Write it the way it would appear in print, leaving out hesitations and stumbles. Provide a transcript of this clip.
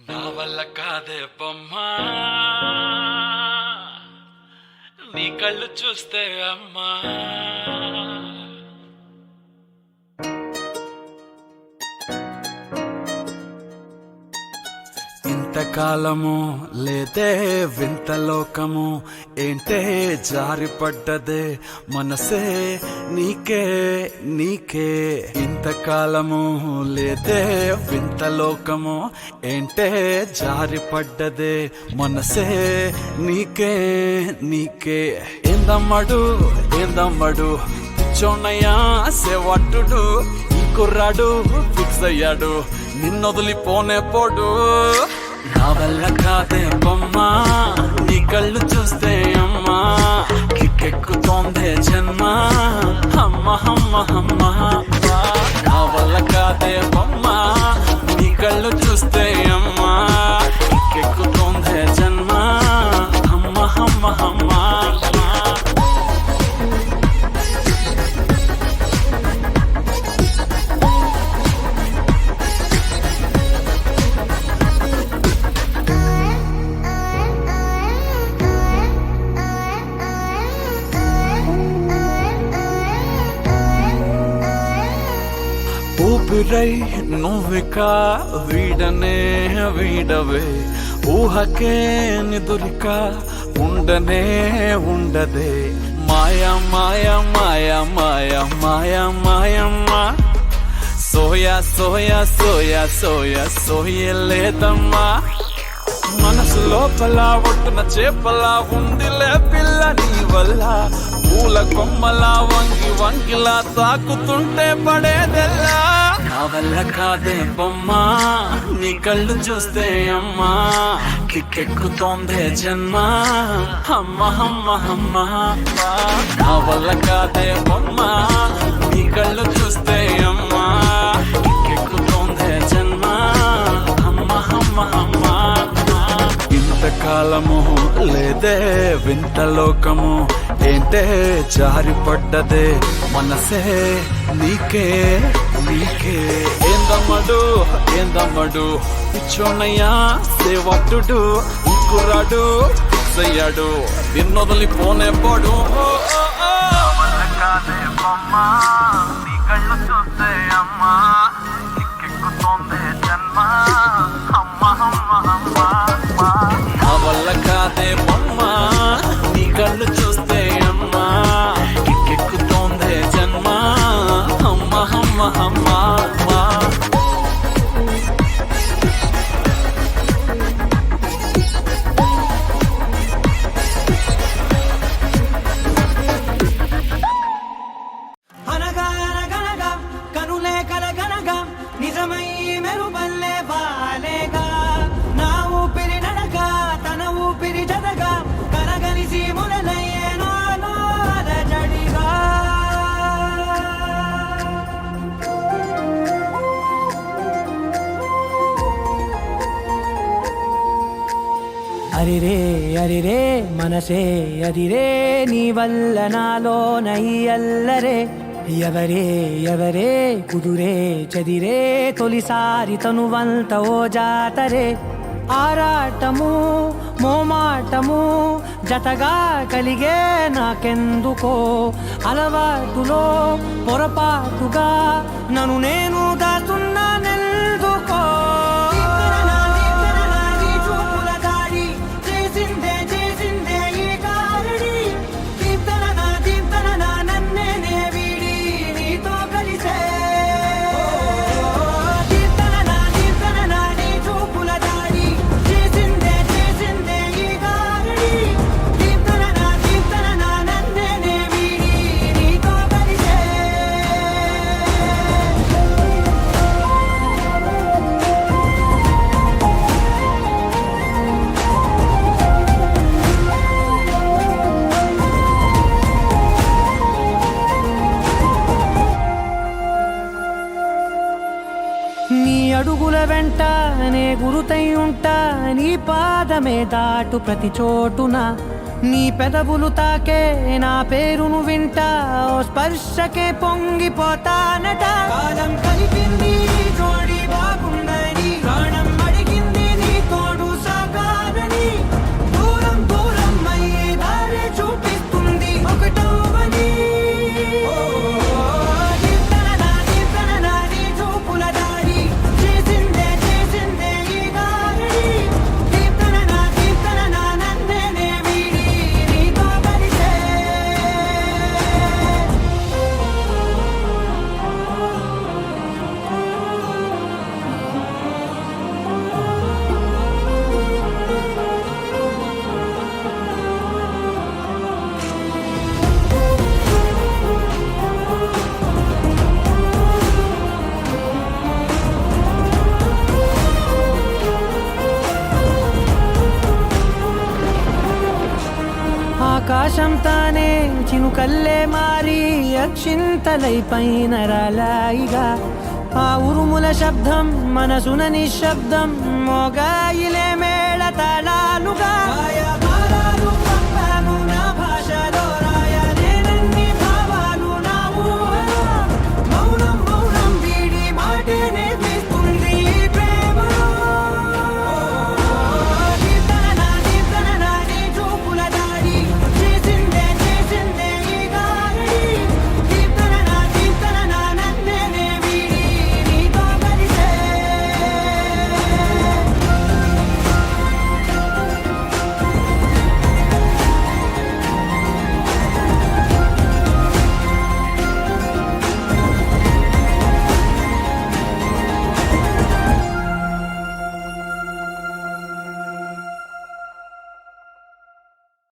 నా వల్ల కాదే బొమ్మా నీ కళ్ళు చూస్తే అమ్మా ఇంతకాలము లేదే వింత లోకము ఏంటే జారిపడ్డదే మనసే నీకే నీకే ఇంతకాలము లేదే వింత లోకము ఏంటే జారిపడ్డదే మనసే నీకే నీకే ఏందమ్మడు పిచ్చోన్నయ్యా సేవట్టుడు ఈ కుర్రాడు ఫిక్స్ అయ్యాడు నిన్నొదిలిపోనే పోడు నా వల్ల కాదే బొమ్మా నీ కళ్ళు చూస్తే అమ్మా కిక్కెక్కుతోందే జన్మ అమ్మ అమ్మ అమ్మ నా వల్ల కాదే బొమ్మా నీ కళ్ళు చూస్తే అమ్మా కిక్కెక్కుతోందే జన్మ అమ్మ అమ్మ అమ్మ ఊపిరై నువ్విక వీడనే వీడవే ఊహకే నిదురిక ఉండనే ఉండదే మాయా మాయా మాయా మాయా మాయా మాయమ్మా సోయా సోయా సోయా సోయా సోయలేదమ్మా మనసు లోపల ఒట్టున చేపలా ఉందిలే పిల్ల నీ వల్ల పూల కొమ్మలా వంగి వంగిలా తాకుతుంటే పడేదెల్లా నా వల్ల కాదే బొమ్మా నీ కళ్ళు చూస్తే అమ్మా కిక్కెక్కుతోందే జన్మ అమ్మ అమ్మ అమ్మ నా వల్ల కాదే బొమ్మా నీ కళ్ళు చూస్తే అమ్మా కిక్కెక్కుతోందే జన్మ అమ్మ అమ్మ అమ్మ ఇంతకాలము లేదే వింత లోకము ఏంటే జారిపడ్డదే మనసే నీకే నీకే ఏందమ్మడు పిచ్చోన్నయ్యా సేవట్టుడు ఈ కుర్రాడు అయ్యాడు నిన్నొదిలిపోనే పోడు నీ కళ్ళు చూస్తే అమ్మా కిక్కెక్కుతోందే జన్మ అమ్మ అమ్మ అమ్మ నా వల్ల కాదే బొమ్మా నీ కళ్ళు చూస్తే అమ్మా కిక్కెక్కుతోందే జన్మ అమ్మ అమ్మ అమ్మ నిజమై మెరుపల్లే బాలేగా నా ఊపిరి నడక తన ఊపిరి జతగా కలగలిసి మొదలయ్యేనో అలజడిగా అరిరే అరిరే మనసే అదిరే నీ వల్ల నాలో నయ్యల్లరే ఎవరే ఎవరే కుదురే చదిరే తొలిసారి తనువంత ఓ జాతరే ఆరాటము మోమాటము జతగా కలిగే నాకెందుకో అలవాటులో పొరపాటుగా నన్ను నేను దాస్తున్నానెందుకో అడుగుల వెంట నే గురుతై ఉంటా నీ పాదమే దాటు ప్రతి చోటున నీ పెదవులు తాకే నా పేరును వింటా ఓ స్పర్శకే పొంగిపోతానట కాలం కలిపింది జోడి బాగుందని ప్రాణం అడిగింది నీ చినుకల్లే మారి అక్షింతలై పైన రాలాయిగా ఆ ఉరుముల శబ్దం మనసున నిశ్శబ్దం మోగాయిలే